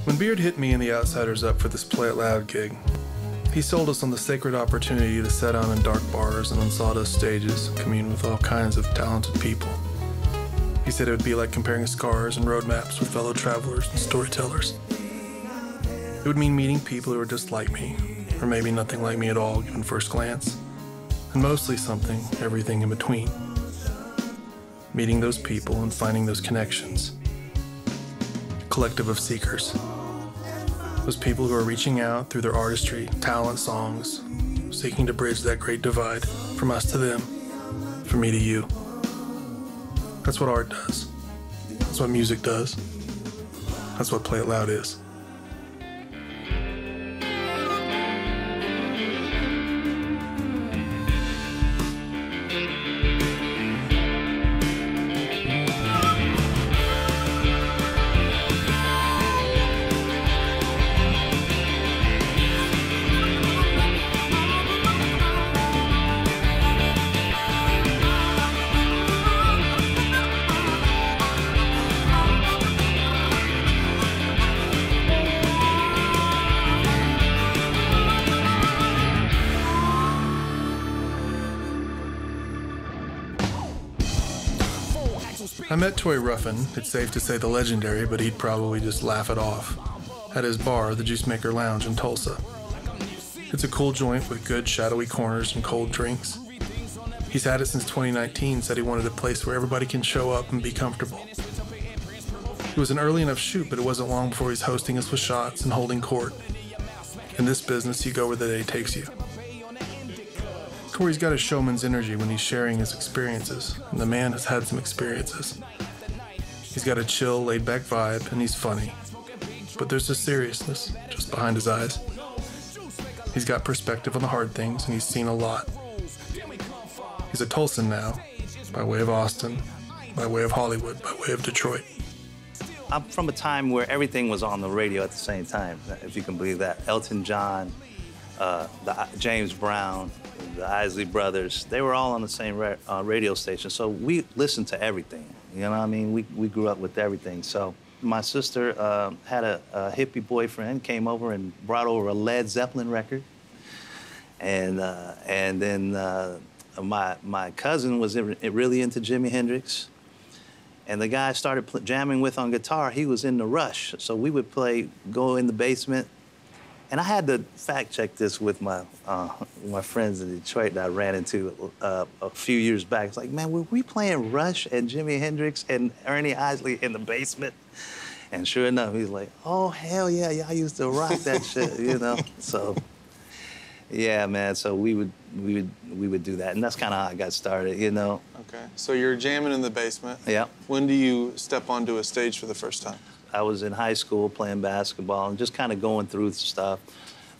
When Beard hit me and the Outsiders up for this Play It Loud gig, he sold us on the sacred opportunity to sit down in dark bars and on sawdust stages and commune with all kinds of talented people. He said it would be like comparing scars and road maps with fellow travelers and storytellers. It would mean meeting people who are just like me, or maybe nothing like me at all given first glance, and mostly something, everything in between. Meeting those people and finding those connections. A collective of seekers. Those people who are reaching out through their artistry, talent, songs, seeking to bridge that great divide from us to them, from me to you. That's what art does. That's what music does. That's what Play It Loud is. I met Tori Ruffin, it's safe to say the legendary, but he'd probably just laugh it off, at his bar, the Juice Maker Lounge in Tulsa. It's a cool joint with good shadowy corners and cold drinks. He's had it since 2019, said he wanted a place where everybody can show up and be comfortable. It was an early enough shoot, but it wasn't long before he's hosting us with shots and holding court. In this business, you go where the day takes you. Tori's got a showman's energy when he's sharing his experiences, and the man has had some experiences. He's got a chill, laid-back vibe, and he's funny. But there's a seriousness just behind his eyes. He's got perspective on the hard things, and he's seen a lot. He's a Tulsan now, by way of Austin, by way of Hollywood, by way of Detroit. I'm from a time where everything was on the radio at the same time, if you can believe that. Elton John, James Brown, the Isley Brothers, they were all on the same radio station. So we listened to everything, you know what I mean? We grew up with everything. So my sister had a hippie boyfriend, came over and brought over a Led Zeppelin record. And then my cousin was really into Jimi Hendrix. And the guy I started jamming with on guitar, he was in the Rush. So we would go in the basement. And I had to fact check this with my friends in Detroit that I ran into a few years back. It's like, man, were we playing Rush and Jimi Hendrix and Ernie Isley in the basement? And sure enough, he's like, oh, hell yeah, y'all used to rock that shit, you know? So, yeah, man, so we would do that. And that's kind of how I got started, you know? Okay, so you're jamming in the basement. Yeah. When do you step onto a stage for the first time? I was in high school playing basketball and just kind of going through stuff.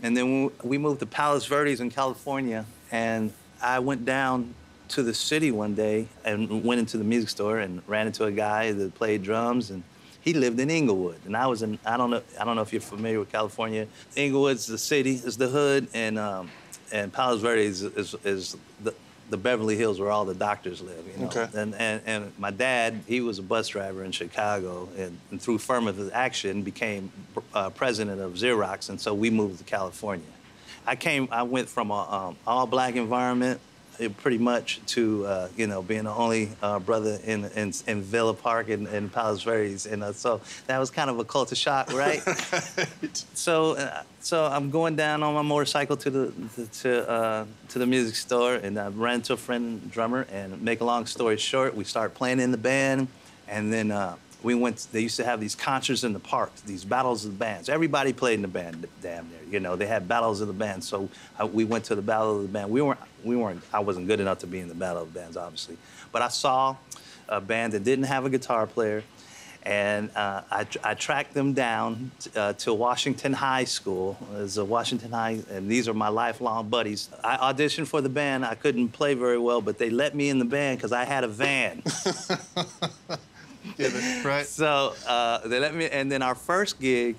And then we moved to Palos Verdes in California, and I went down to the city one day and went into the music store and ran into a guy that played drums, and he lived in Inglewood. And I don't know if you're familiar with California. Inglewood's the city, is the hood, and Palos Verdes is the Beverly Hills where all the doctors live, you know. Okay. And my dad, he was a bus driver in Chicago, and through affirmative action became president of Xerox, and so we moved to California. I went from an all-black environment pretty much to, you know, being the only brother in Villa Park in Palos Verdes, and so that was kind of a culture shock, right? So I'm going down on my motorcycle to the music store, and I ran into a friend, drummer, and make a long story short, we started playing in the band, and then they used to have these concerts in the park, these battles of the bands. Everybody played in the band, damn near. You know, they had battles of the bands. So we went to the battle of the band. I wasn't good enough to be in the battle of the bands, obviously. But I saw a band that didn't have a guitar player, and I tracked them down to Washington High School. It's a Washington High, and these are my lifelong buddies. I auditioned for the band. I couldn't play very well, but they let me in the band because I had a van. Right. So they let me, and then our first gig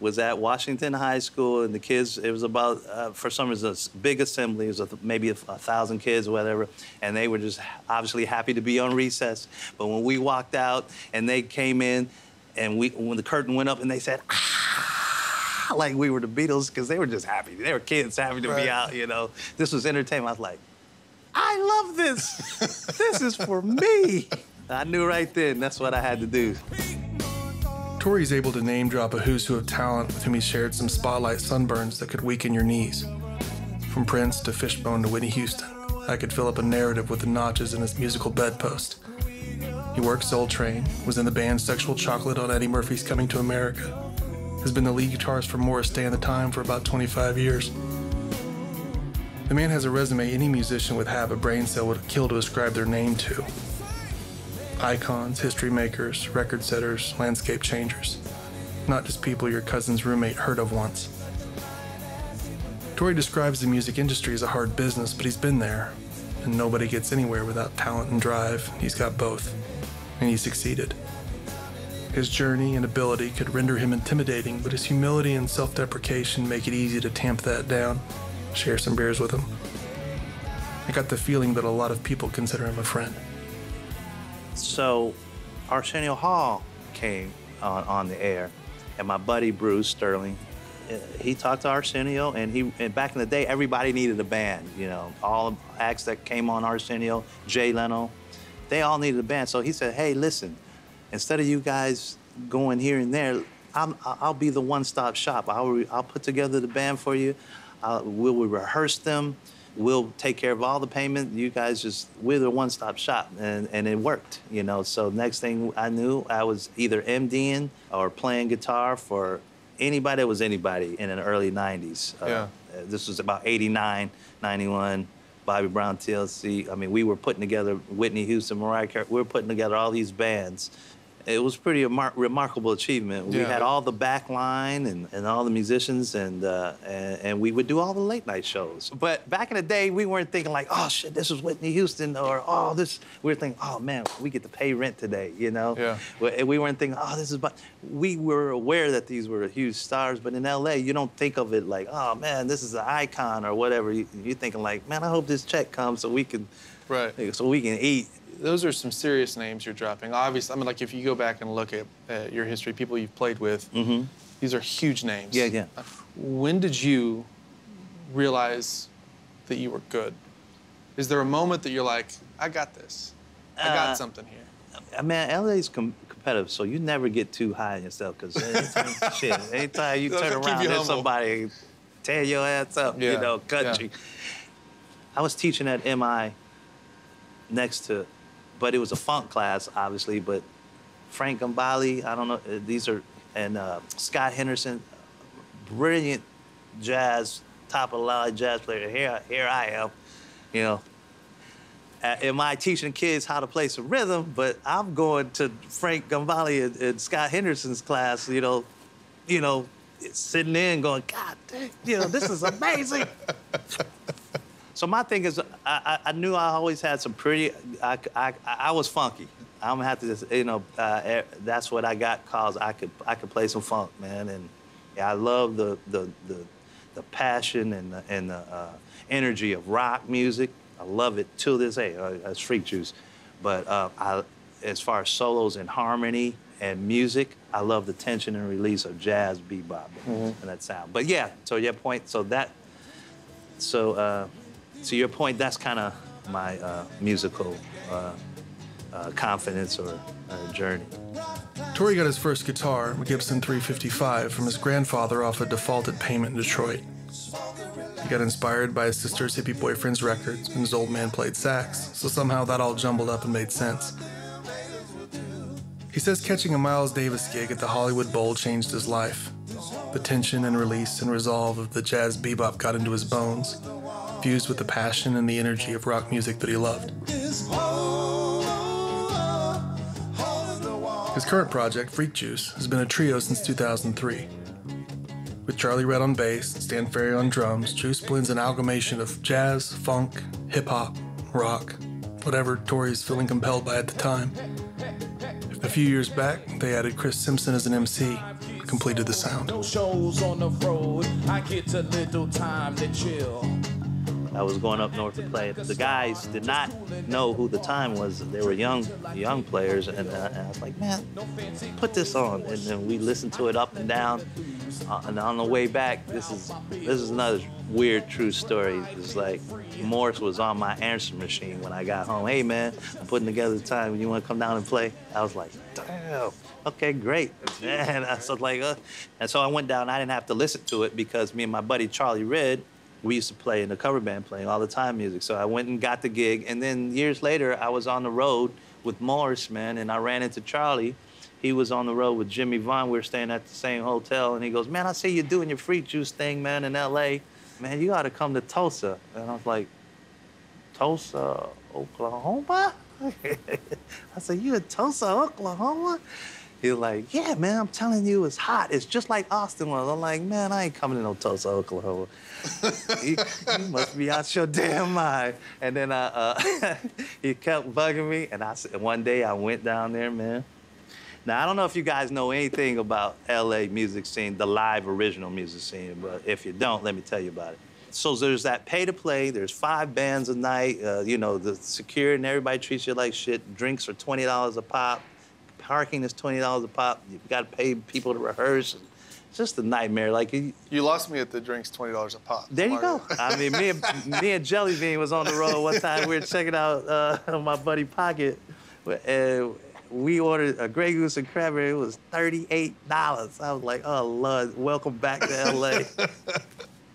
was at Washington High School, and the kids, it was about, for some reason, a big assembly. It was maybe 1,000 kids or whatever, and they were just obviously happy to be on recess. But when we walked out and they came in, And when the curtain went up and they said, ah, like we were the Beatles, because they were just happy. They were kids happy to be out, you know. This was entertainment. I was like, I love this. This is for me. I knew right then that's what I had to do. Tori's able to name drop a who's who of talent with whom he shared some spotlight sunburns that could weaken your knees. From Prince to Fishbone to Whitney Houston, I could fill up a narrative with the notches in his musical bedpost. He worked Soul Train, was in the band Sexual Chocolate on Eddie Murphy's Coming to America, has been the lead guitarist for Morris Day and the Time for about 25 years. The man has a resume any musician would have a brain cell would kill to ascribe their name to. Icons, history makers, record setters, landscape changers. Not just people your cousin's roommate heard of once. Tori describes the music industry as a hard business, but he's been there, and nobody gets anywhere without talent and drive. He's got both, and he succeeded. His journey and ability could render him intimidating, but his humility and self-deprecation make it easy to tamp that down, share some beers with him. I got the feeling that a lot of people consider him a friend. So Arsenio Hall came on the air, and my buddy Bruce Sterling, he talked to Arsenio, and back in the day, everybody needed a band, you know. All the acts that came on Arsenio, Jay Leno, they all needed a band. So he said, hey, listen, instead of you guys going here and there, I'll be the one-stop shop. I'll put together the band for you. We'll rehearse them. We'll take care of all the payment. You guys we're the one-stop shop. And it worked, you know. So next thing I knew, I was either MDing or playing guitar for anybody that was anybody in the early 90s. This was about 89, 91, Bobby Brown, TLC. I mean, we were putting together Whitney Houston, Mariah Carey. We were putting together all these bands. It was pretty remarkable achievement. We had all the back line and all the musicians, and we would do all the late night shows. But back in the day, we weren't thinking like, oh shit, this was Whitney Houston, or oh this. We were thinking, oh man, we get to pay rent today, you know. We weren't thinking, oh this is. But we were aware that these were huge stars. But in LA, you don't think of it like, oh man, this is an icon or whatever. You're thinking like, man, I hope this check comes so we can, so we can eat. Those are some serious names you're dropping. Obviously, I mean, like if you go back and look at your history, people you've played with, these are huge names. Yeah. When did you realize that you were good? Is there a moment that you're like, I got this. I got something here. Man, LA's competitive, so you never get too high on yourself, because anytime you turn around, there's somebody tear your ass up, you know, country. I was teaching at MI next to, but it was a funk class, obviously, but Frank Gambale, I don't know, these are, and Scott Henderson, brilliant jazz, top of the line jazz player. Here I am, you know. Am I teaching kids how to play some rhythm? But I'm going to Frank Gambale and Scott Henderson's class, you know, sitting there and going, God dang, you know, this is amazing. So my thing is, I knew I always had some pretty, I was funky. I'm gonna have to just, you know, that's what I got, cause I could play some funk, man, and I love the passion and the energy of rock music. I love it till this day. It's Freak Juice, but as far as solos and harmony and music, I love the tension and release of jazz, bebop, and that sound. But yeah, so your point, to your point, that's kind of my musical confidence or journey. Tori got his first guitar, a Gibson 355, from his grandfather off a defaulted payment in Detroit. He got inspired by his sister's hippie boyfriend's records, and his old man played sax, so somehow that all jumbled up and made sense. He says catching a Miles Davis gig at the Hollywood Bowl changed his life. The tension and release and resolve of the jazz bebop got into his bones, fused with the passion and the energy of rock music that he loved. His current project, Freak Juice, has been a trio since 2003. With Charlie Redd on bass and Stan Ferry on drums, Juice blends an amalgamation of jazz, funk, hip-hop, rock, whatever Tori's feeling compelled by at the time. A few years back, they added Chris Simpson as an MC, completed the sound. No shows on the road, I get a little time to chill. I was going up north to play. The guys did not know who the time was. They were young players, and I was like, man, put this on. And then we listened to it up and down. And on the way back, this is another weird true story. It's like Morris was on my answer machine when I got home. Hey man, I'm putting together the time. You want to come down and play? I was like, damn. Okay, great. And I was like, and so I went down. I didn't have to listen to it because me and my buddy Charlie Red, we used to play in the cover band, playing all the time music. So I went and got the gig. And then years later, I was on the road with Morris, man, and I ran into Charlie. He was on the road with Jimmy Vaughn. We were staying at the same hotel, and he goes, man, I see you doing your Freak Juice thing, man, in L.A. Man, you ought to come to Tulsa. And I was like, Tulsa, Oklahoma? I said, you in Tulsa, Oklahoma? He was like, yeah, man, I'm telling you, it's hot. It's just like Austin was. I'm like, man, I ain't coming to no Tulsa, Oklahoma. You must be out your damn mind. And then he kept bugging me, and one day I went down there, man. Now, I don't know if you guys know anything about LA music scene, the live original music scene, but if you don't, let me tell you about it. So there's that pay to play, there's 5 bands a night, you know, the security and everybody treats you like shit. Drinks are $20 a pop. Parking is $20 a pop. You've got to pay people to rehearse. It's just a nightmare. Like you lost me at the drinks, $20 a pop. There you go. I mean, me and Jelly Bean was on the road one time. We were checking out my buddy Pocket, and we ordered a Grey Goose and cranberry. It was $38. I was like, oh Lord, welcome back to LA.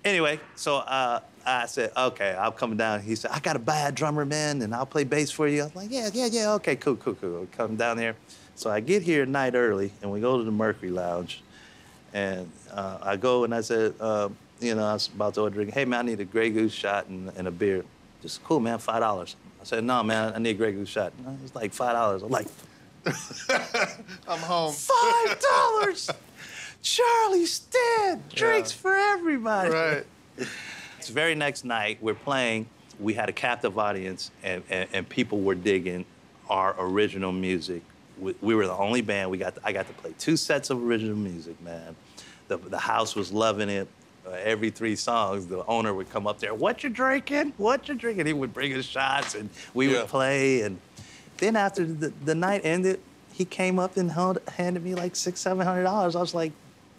Anyway, so I said, okay, I'm coming down. He said, I got a bad drummer, man, and I'll play bass for you. I was like, yeah, okay, cool. Come down there. So I get here a night early, and we go to the Mercury Lounge. And I go and I said, you know, I was about to order a drink. Hey, man, I need a Grey Goose shot and a beer. Just cool, man, $5. I said, no, man, I need a Grey Goose shot. It's like $5. I'm like, I'm home. $5! Charlie Stan, drinks for everybody. Right. This very next night, we're playing. We had a captive audience, and people were digging our original music. We were the only band. I got to play 2 sets of original music, man. The house was loving it. Every 3 songs, the owner would come up there, what you drinking? What you drinking? He would bring us shots, and we would play. And then after the night ended, he came up and handed me like $600-700. I was like,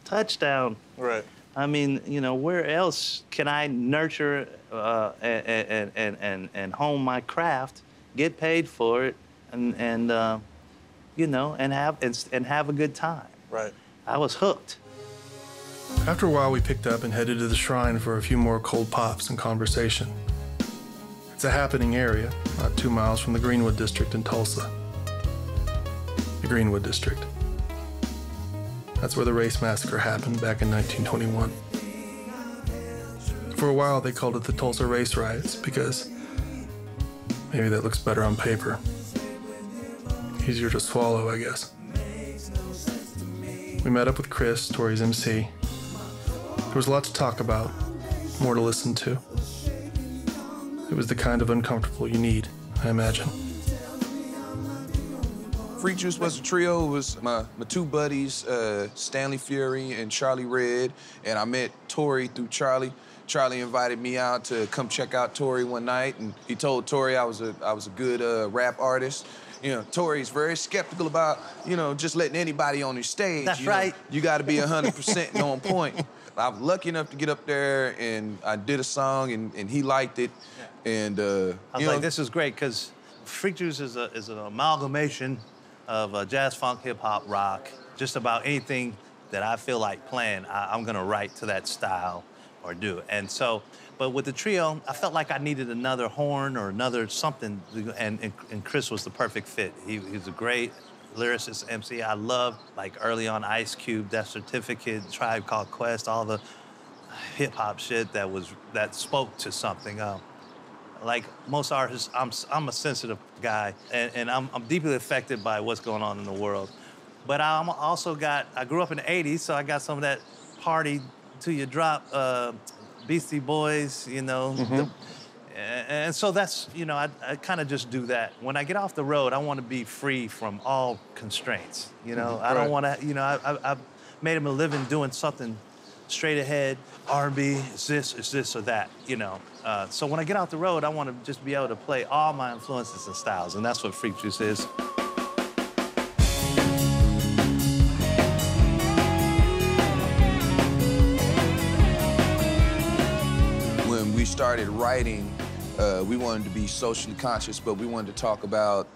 touchdown. Right. I mean, you know, where else can I nurture and hone my craft, get paid for it, and you know, and have a good time. Right. I was hooked. After a while, we picked up and headed to the Shrine for a few more cold pops and conversation. It's a happening area, about 2 miles from the Greenwood District in Tulsa. The Greenwood District. That's where the race massacre happened back in 1921. For a while, they called it the Tulsa Race Riots because maybe that looks better on paper. Easier to swallow, I guess. We met up with Chris, Tori's MC. There was a lot to talk about, more to listen to. It was the kind of uncomfortable you need, I imagine. Freak Juice was a trio. It was my 2 buddies, Stanley Fury and Charlie Red, and I met Tori through Charlie. Charlie invited me out to come check out Tori one night, and he told Tori I was a good rap artist. You know, Tori's very skeptical about, you know, just letting anybody on his stage. That's right. You got to be 100% on point. I was lucky enough to get up there, and I did a song, and he liked it. And I was like, this is great, because Freak Juice is an amalgamation of jazz, funk, hip hop, rock. Just about anything that I feel like playing, I'm gonna write to that style or do. And so, but with the trio, I felt like I needed another horn or another something, and Chris was the perfect fit. He's a great lyricist, MC. I loved, like, early on, Ice Cube, Death Certificate, Tribe Called Quest, all the hip-hop shit that spoke to something. Like most artists, I'm a sensitive guy, and I'm deeply affected by what's going on in the world. But I grew up in the 80s, so I got some of that party till you drop, Beastie Boys, you know. And so that's, you know, I kind of just do that. When I get off the road, I want to be free from all constraints, you know. I don't want to, you know, I've made him a living doing something straight ahead, R&B, it's this or that, you know. So when I get out the road, I want to just be able to play all my influences and styles, and that's what Freak Juice is. When we started writing, we wanted to be socially conscious, but we wanted to talk about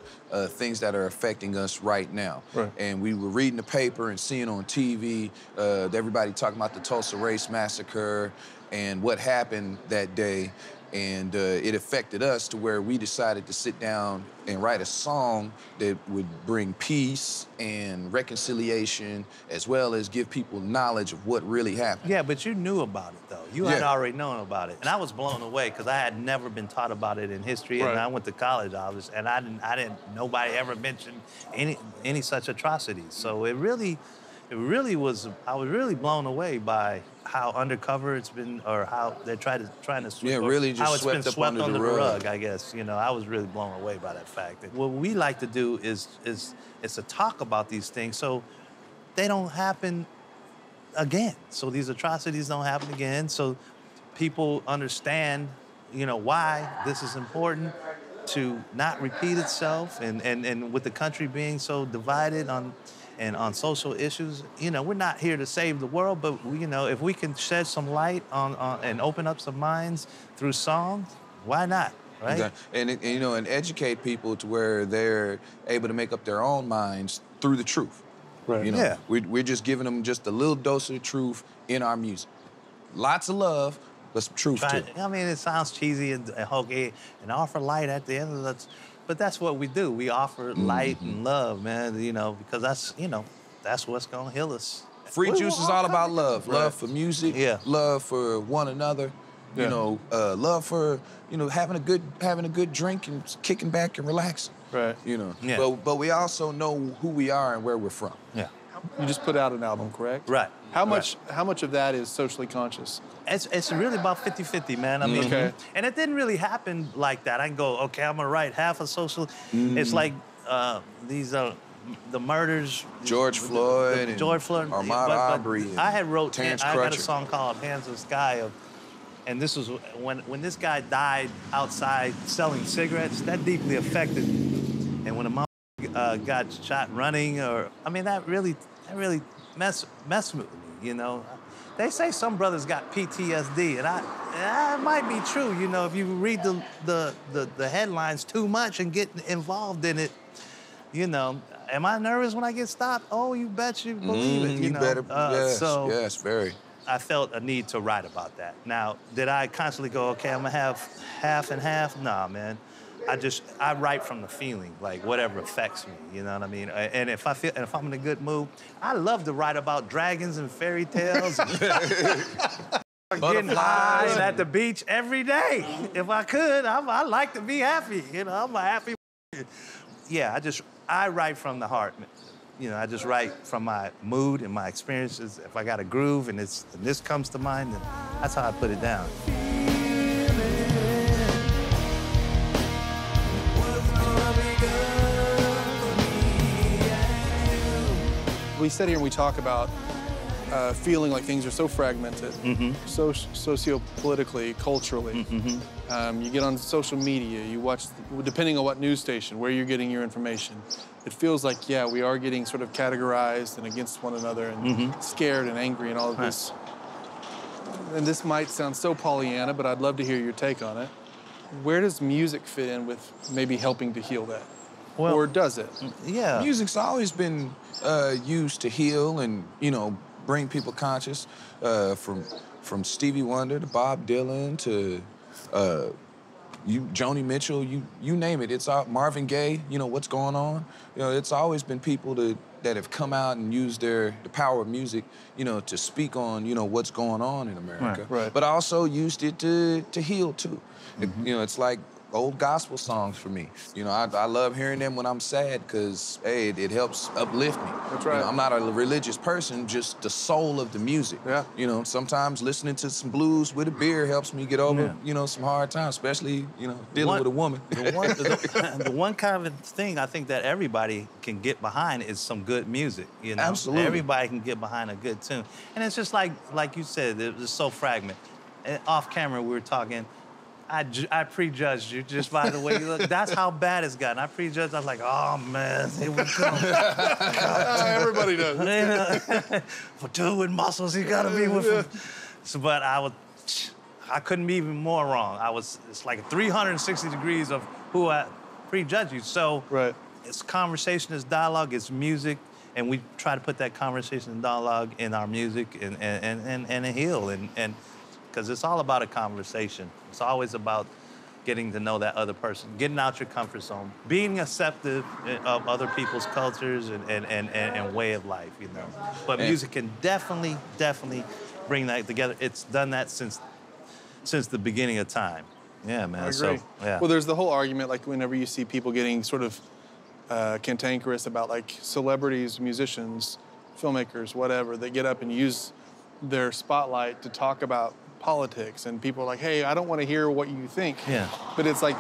things that are affecting us right now. Right. And we were reading the paper and seeing on TV everybody talking about the Tulsa Race Massacre and what happened that day. And it affected us to where we decided to sit down and write a song that would bring peace and reconciliation, as well as give people knowledge of what really happened. Yeah, but you knew about it, though. You had already known about it. And I was blown away, because I had never been taught about it in history, and I went to college, obviously, and nobody ever mentioned any such atrocities. So it really was, I was really blown away by how undercover it's been, or how they're trying to sweep, really just how it's been swept up swept under the rug. I guess. You know, I was really blown away by that fact. What we like to do is to talk about these things so they don't happen again. So these atrocities don't happen again. So people understand, you know, why this is important to not repeat itself, and with the country being so divided on social issues, you know, we're not here to save the world, but you know, if we can shed some light on and open up some minds through songs, why not, right? Exactly. And you know, and educate people to where they're able to make up their own minds through the truth. Right. You know, Yeah. we're just giving them just a little dose of the truth in our music. Lots of love, but some truth too. I mean, it sounds cheesy and hokey, and offer light at the end of that. But that's what we do. We offer light and love, man, you know, because that's what's gonna heal us. Freak Juice is all about love. Right. Love for music, Yeah. love for one another, you know, love for, you know, having a good drink and kicking back and relaxing. Right. You know. Yeah. But we also know who we are and where we're from. Yeah. You just put out an album, correct? Right. How much of that is socially conscious? It's really about 50-50, man. I mean, and it didn't really happen like that. I can go, okay, I'm gonna write half of social. It's like the murders. George Floyd and George Floyd, Ahmaud Arbery and I had wrote. Terrence I got a Crutcher. song called "Hands of Sky," and this was when this guy died outside selling cigarettes. That deeply affected me. And when a mom got shot running, that really messed with me. You know, they say some brothers got PTSD, and it might be true. You know, if you read the headlines too much and get involved in it, you know. Am I nervous when I get stopped? Oh, you bet you believe it. You know? Better. Yes, very. I felt a need to write about that. Now, did I constantly go, okay, I'm gonna have half and half? Nah, man. I write from the feeling, like whatever affects me, you know what I mean? And if I'm in a good mood, I love to write about dragons and fairy tales. Getting high and at the beach every day. If I could, I like to be happy, you know, I'm a happy. Yeah, I write from the heart. You know, I just write from my mood and my experiences. If I got a groove and this comes to mind, then that's how I put it down. We sit here and we talk about feeling like things are so fragmented, so socio-politically, culturally. You get on social media, you watch, depending on what news station, where you're getting your information. It feels like, yeah, we are getting sort of categorized and against one another and scared and angry and all of this. And this might sound so Pollyanna, but I'd love to hear your take on it. Where does music fit in with maybe helping to heal that? Well, or does it? Yeah. Music's always been used to heal and, you know, bring people conscious. From Stevie Wonder to Bob Dylan to Joni Mitchell, you name it. It's all Marvin Gaye. You know what's going on. You know, it's always been people that have come out and used the power of music, you know, to speak on, you know, what's going on in America. Right. But also used it to heal too. You know, it's like old gospel songs for me. You know, I love hearing them when I'm sad because, hey, it helps uplift me. That's right. You know, I'm not a religious person, just the soul of the music. Yeah. You know, sometimes listening to some blues with a beer helps me get over, you know, some hard times, especially, you know, dealing with a woman. The one kind of thing I think that everybody can get behind is some good music, you know? Absolutely. Everybody can get behind a good tune. And it's just like you said, it's so fragmented. And off camera, we were talking, I prejudged you just by the way you look. That's how bad it's gotten. I prejudged. I was like, oh man, here we go. Everybody does. For two with muscles, you gotta be with him. So, but I couldn't be even more wrong. It's like 360 degrees of who I prejudged you. So it's conversation, it's dialogue, it's music, and we try to put that conversation and dialogue in our music and heal and because it's all about a conversation. It's always about getting to know that other person, getting out your comfort zone, being accepting of other people's cultures and way of life, you know. But music can definitely bring that together. It's done that since the beginning of time. Yeah, man. I agree. So, yeah. Well, there's the whole argument, like whenever you see people getting sort of cantankerous about like celebrities, musicians, filmmakers, whatever, they get up and use their spotlight to talk about politics, and people are like, hey, I don't want to hear what you think. Yeah. But it's like,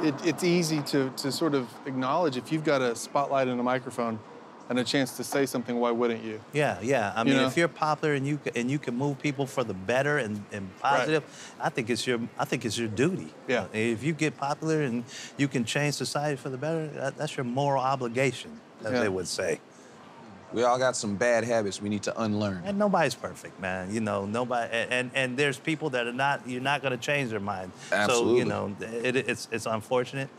it's easy to sort of acknowledge if you've got a spotlight and a microphone and a chance to say something, why wouldn't you? Yeah. I mean, if you're popular and you can move people for the better and positive, I think it's your duty. Yeah. If you get popular and you can change society for the better, that's your moral obligation, as they would say. We all got some bad habits we need to unlearn. And nobody's perfect, man. You know, nobody. And there's people that you're not going to change their mind. Absolutely. So, you know, it's unfortunate.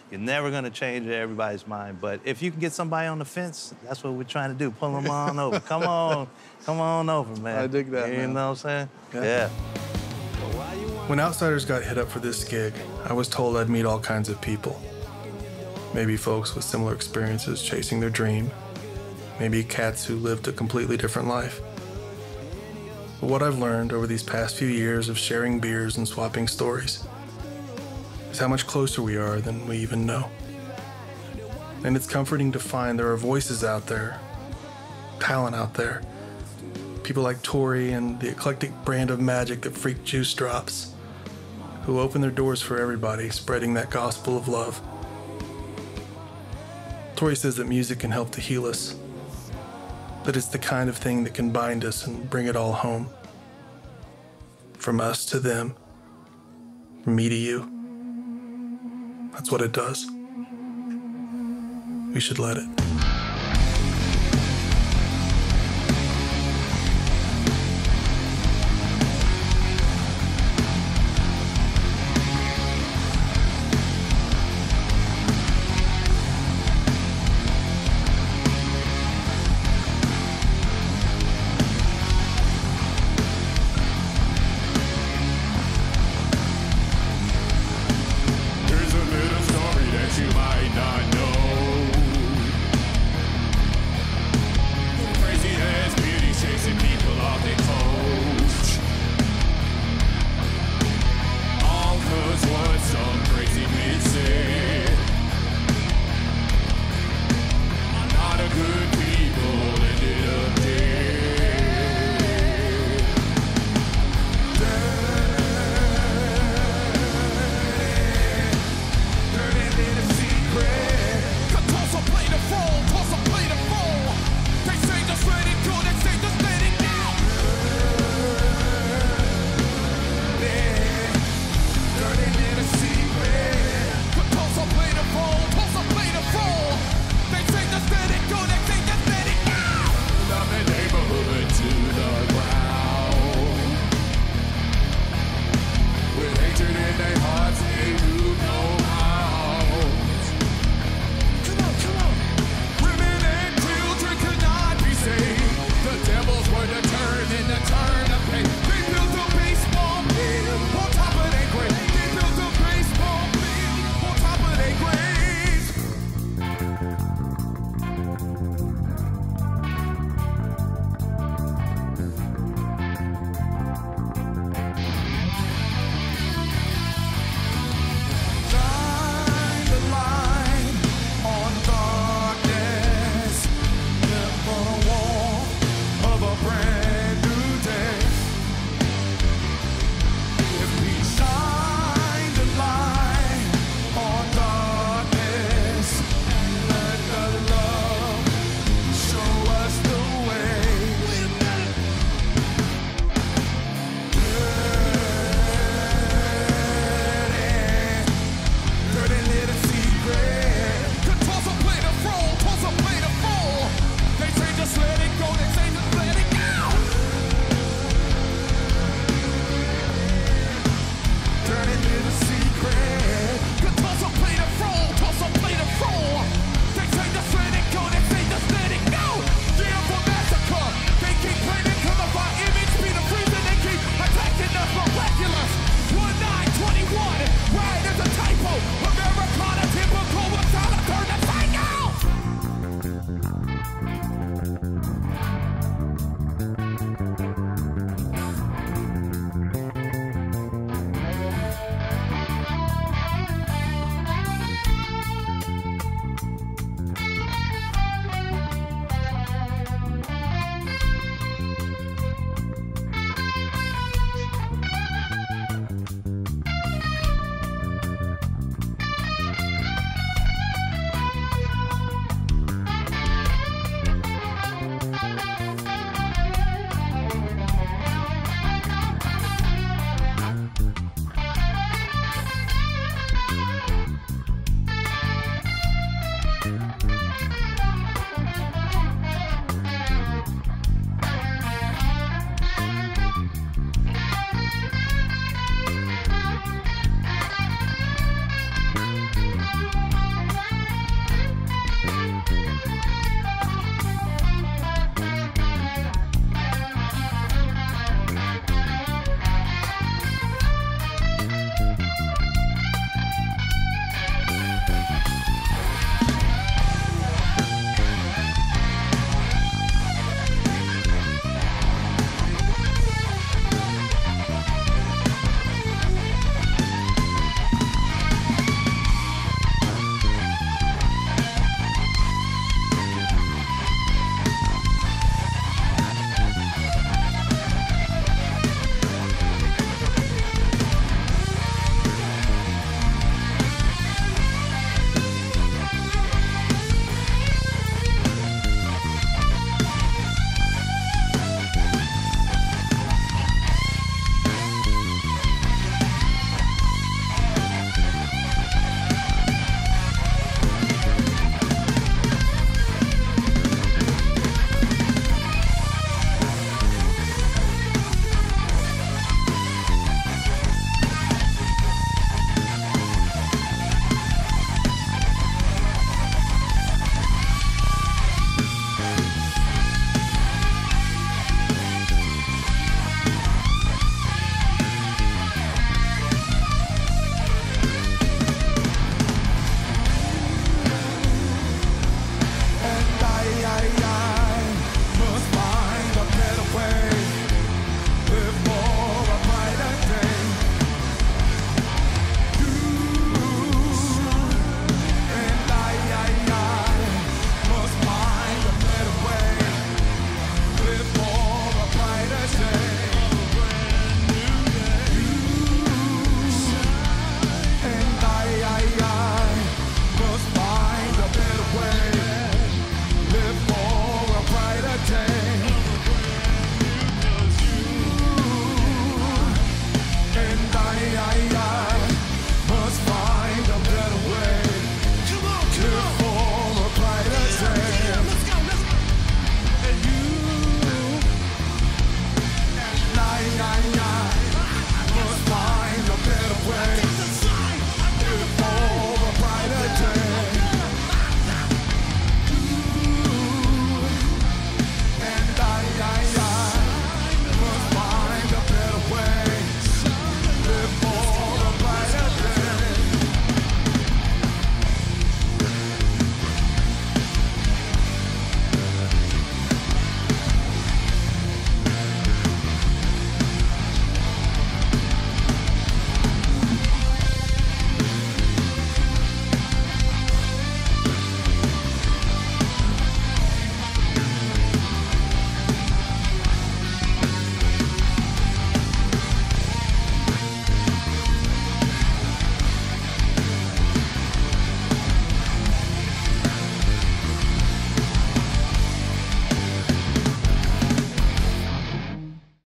You're never going to change everybody's mind. But if you can get somebody on the fence, that's what we're trying to do. Pull them on over. Come on over, man. I dig that, You man. know what I'm saying? Yeah. When Outsiders got hit up for this gig, I was told I'd meet all kinds of people. Maybe folks with similar experiences chasing their dream. Maybe cats who lived a completely different life. But what I've learned over these past few years of sharing beers and swapping stories is how much closer we are than we even know. And it's comforting to find there are voices out there, talent out there, people like Tori and the eclectic brand of magic that Freak Juice drops, who open their doors for everybody, spreading that gospel of love. Tori says that music can help to heal us, that it's the kind of thing that can bind us and bring it all home. From us to them, from me to you. That's what it does. We should let it.